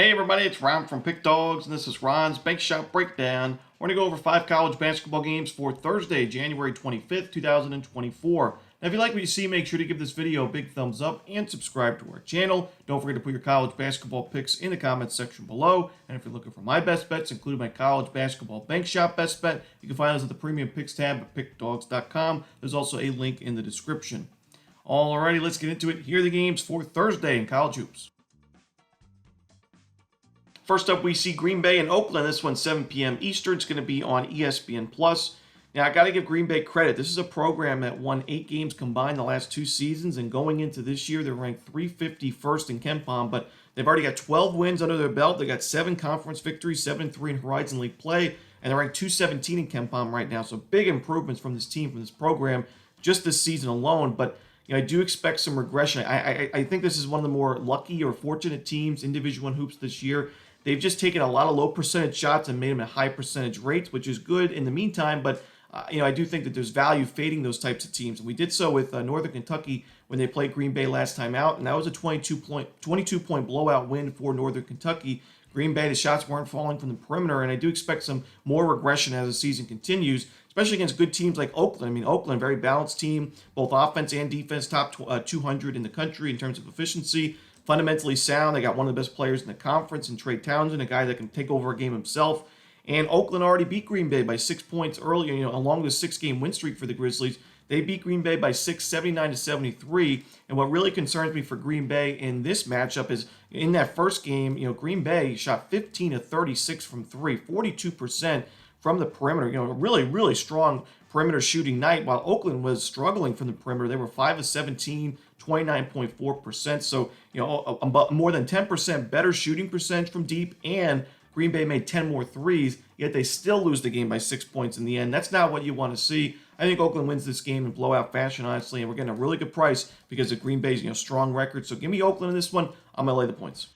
Hey everybody, it's Ron from Pick Dawgz, and this is Ron's Bank Shot Breakdown. We're going to go over 5 college basketball games for Thursday, January 25th, 2024. Now, if you like what you see, make sure to give this video a big thumbs up and subscribe to our channel. Don't forget to put your college basketball picks in the comments section below. And if you're looking for my best bets, including my college basketball bank shot best bet, you can find those at the premium picks tab at pickdawgz.com. There's also a link in the description. Alrighty, let's get into it. Here are the games for Thursday in college hoops. First up, we see Green Bay and Oakland. This one's 7 p.m. Eastern. It's going to be on ESPN+. Now, I got to give Green Bay credit. This is a program that won 8 games combined the last 2 seasons, and going into this year, they're ranked 351st in KenPom, but they've already got 12 wins under their belt. They got 7 conference victories, 7-3 in Horizon League play, and they're ranked 217 in KenPom right now. So big improvements from this team, from this program, just this season alone. But I do expect some regression. I think this is one of the more lucky or fortunate teams in Division I hoops this year. They've just taken a lot of low percentage shots and made them at high percentage rates, which is good in the meantime. But I do think that there's value fading those types of teams. And we did so with Northern Kentucky when they played Green Bay last time out. And that was a 22-point blowout win for Northern Kentucky. Green Bay, the shots weren't falling from the perimeter. And I do expect some more regression as the season continues, especially against good teams like Oakland. I mean, Oakland, very balanced team, both offense and defense, top 200 in the country in terms of efficiency. Fundamentally sound. They got one of the best players in the conference in Trey Townsend, a guy that can take over a game himself. And Oakland already beat Green Bay by 6 points earlier, along the 6-game win streak for the Grizzlies. They beat Green Bay by 6, 79-73. And what really concerns me for Green Bay in this matchup is in that first game, Green Bay shot 15 of 36 from 3, 42% from the perimeter. A really, really strong perimeter shooting night, while Oakland was struggling from the perimeter. They were 5 of 17, 29.4%. So, more than 10% better shooting percentage from deep, and Green Bay made 10 more threes, yet they still lose the game by 6 points in the end. That's not what you want to see. I think Oakland wins this game in blowout fashion, honestly, and we're getting a really good price because of Green Bay's strong record. So give me Oakland in this one. I'm going to lay the points.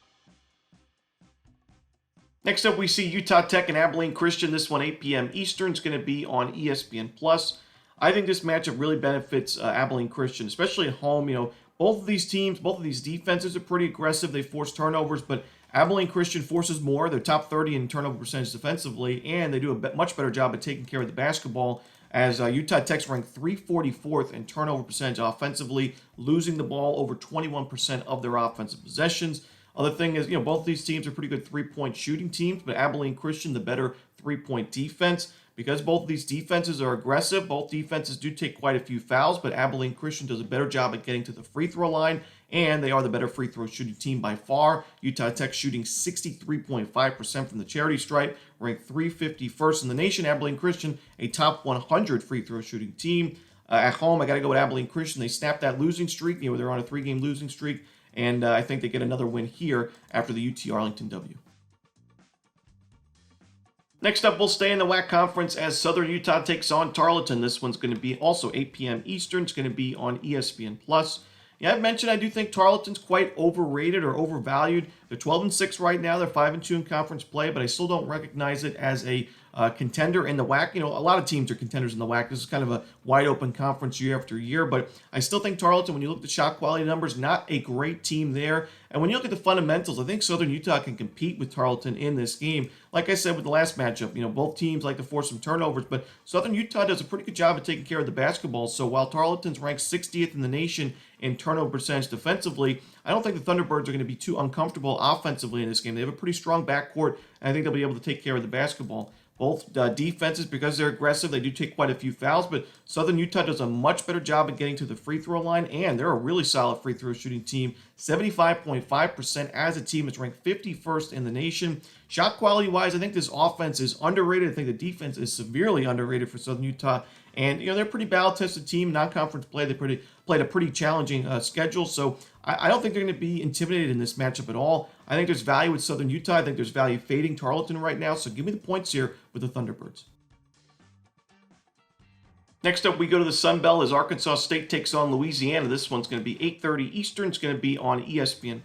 Next up, we see Utah Tech and Abilene Christian. This one, 8 p.m. Eastern. It's going to be on ESPN+. I think this matchup really benefits Abilene Christian, especially at home. Both of these teams, both of these defenses are pretty aggressive. They force turnovers, but Abilene Christian forces more. They're top 30 in turnover percentage defensively, and they do a much better job at taking care of the basketball, as Utah Tech's ranked 344th in turnover percentage offensively, losing the ball over 21% of their offensive possessions. Other thing is, both of these teams are pretty good three-point shooting teams, but Abilene Christian, the better three-point defense. Because both of these defenses are aggressive, both defenses do take quite a few fouls, but Abilene Christian does a better job at getting to the free throw line, and they are the better free throw shooting team by far. Utah Tech shooting 63.5% from the charity stripe, ranked 351st in the nation. Abilene Christian, a top 100 free throw shooting team. At home, I got to go with Abilene Christian. They snapped that losing streak. They're on a 3-game losing streak, and I think they get another win here after the UT Arlington W. Next up, we'll stay in the WAC conference as Southern Utah takes on Tarleton. This one's going to be also 8 p.m. Eastern. It's going to be on ESPN+. I've mentioned I do think Tarleton's quite overrated or overvalued. They're 12-6 right now. They're 5-2 in conference play, but I still don't recognize it as a contender in the WAC. A lot of teams are contenders in the WAC. This is kind of a wide-open conference year after year, but I still think Tarleton, when you look at the shot quality numbers, not a great team there. And when you look at the fundamentals, I think Southern Utah can compete with Tarleton in this game. Like I said with the last matchup, both teams like to force some turnovers, but Southern Utah does a pretty good job of taking care of the basketball. So while Tarleton's ranked 60th in the nation in turnover percentage defensively, I don't think the Thunderbirds are going to be too uncomfortable offensively in this game. They have a pretty strong backcourt, and I think they'll be able to take care of the basketball. Both defenses, because they're aggressive, they do take quite a few fouls, but Southern Utah does a much better job at getting to the free throw line, and they're a really solid free throw shooting team. 75.5% as a team. It's ranked 51st in the nation. Shot quality-wise, I think this offense is underrated. I think the defense is severely underrated for Southern Utah. And, they're a pretty battle-tested team. Non-conference play, they played a pretty challenging schedule. So I don't think they're going to be intimidated in this matchup at all. I think there's value with Southern Utah. I think there's value fading Tarleton right now. So give me the points here with the Thunderbirds. Next up, we go to the Sun Belt as Arkansas State takes on Louisiana. This one's going to be 8:30 Eastern. It's going to be on ESPN+.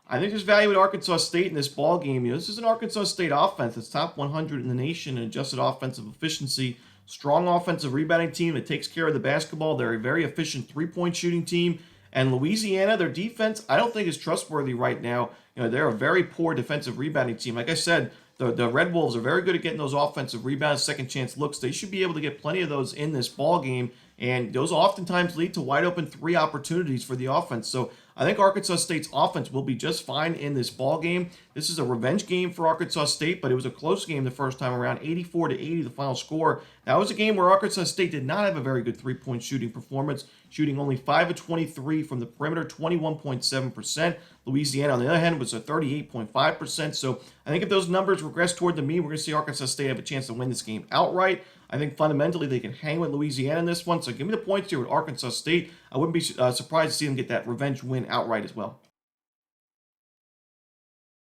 I think there's value at Arkansas State in this ball game. This is an Arkansas State offense that's top 100 in the nation in adjusted offensive efficiency. Strong offensive rebounding team that takes care of the basketball. They're a very efficient three-point shooting team. And Louisiana, their defense, I don't think is trustworthy right now. They're a very poor defensive rebounding team. Like I said, the Red Wolves are very good at getting those offensive rebounds, second chance looks. They should be able to get plenty of those in this ball game, and those oftentimes lead to wide open three opportunities for the offense. So I think Arkansas State's offense will be just fine in this ball game. This is a revenge game for Arkansas State, but it was a close game the first time around, 84-80 the final score. That was a game where Arkansas State did not have a very good three-point shooting performance, shooting only 5 of 23 from the perimeter, 21.7%. Louisiana, on the other hand, was a 38.5%. So I think if those numbers regress toward the mean, we're going to see Arkansas State have a chance to win this game outright. I think fundamentally they can hang with Louisiana in this one. So give me the points here with Arkansas State. I wouldn't be surprised to see them get that revenge win outright as well.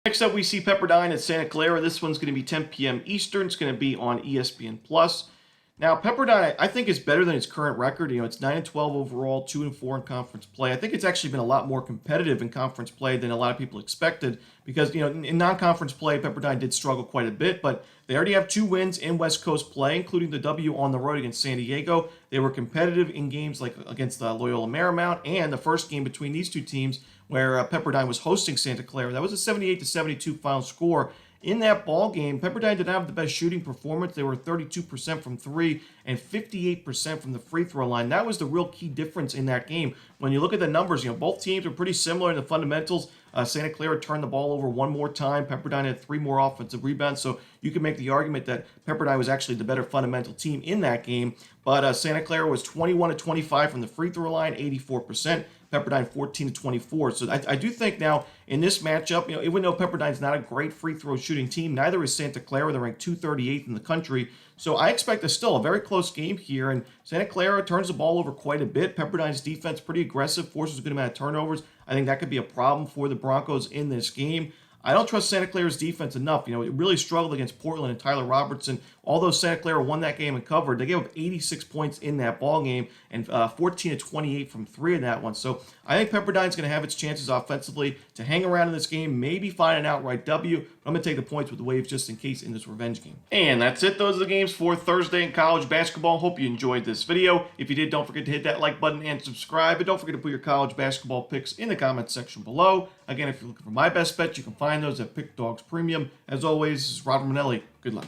Next up, we see Pepperdine at Santa Clara. This one's going to be 10 p.m. Eastern. It's going to be on ESPN+. Now, Pepperdine, I think, is better than its current record. It's 9-12 overall, 2-4 in conference play. I think it's actually been a lot more competitive in conference play than a lot of people expected because, in non-conference play, Pepperdine did struggle quite a bit, but they already have 2 wins in West Coast play, including the W on the road against San Diego. They were competitive in games like against Loyola Marymount and the first game between these two teams where Pepperdine was hosting Santa Clara. That was a 78-72 final score. In that ball game, Pepperdine did not have the best shooting performance. They were 32% from 3 and 58% from the free throw line. That was the real key difference in that game. When you look at the numbers, both teams are pretty similar in the fundamentals. Santa Clara turned the ball over 1 more time. Pepperdine had 3 more offensive rebounds. So you can make the argument that Pepperdine was actually the better fundamental team in that game. But Santa Clara was 21-25 from the free throw line, 84%. Pepperdine 14-24. So I do think now in this matchup, even though Pepperdine's not a great free throw shooting team, neither is Santa Clara. They're ranked 238th in the country. So I expect still a very close game here. And Santa Clara turns the ball over quite a bit. Pepperdine's defense pretty aggressive, forces a good amount of turnovers. I think that could be a problem for the Broncos in this game. I don't trust Santa Clara's defense enough. It really struggled against Portland and Tyler Robertson. Although Santa Clara won that game and covered, they gave up 86 points in that ball game and 14-28 from 3 in that one. So I think Pepperdine's going to have its chances offensively to hang around in this game, maybe find an outright W. But I'm going to take the points with the Waves just in case in this revenge game. And that's it. Those are the games for Thursday in college basketball. Hope you enjoyed this video. If you did, don't forget to hit that like button and subscribe. And don't forget to put your college basketball picks in the comments section below. Again, if you're looking for my best bets, you can find those at Pick Dawgz Premium. As always, this is Romanelli. Good luck.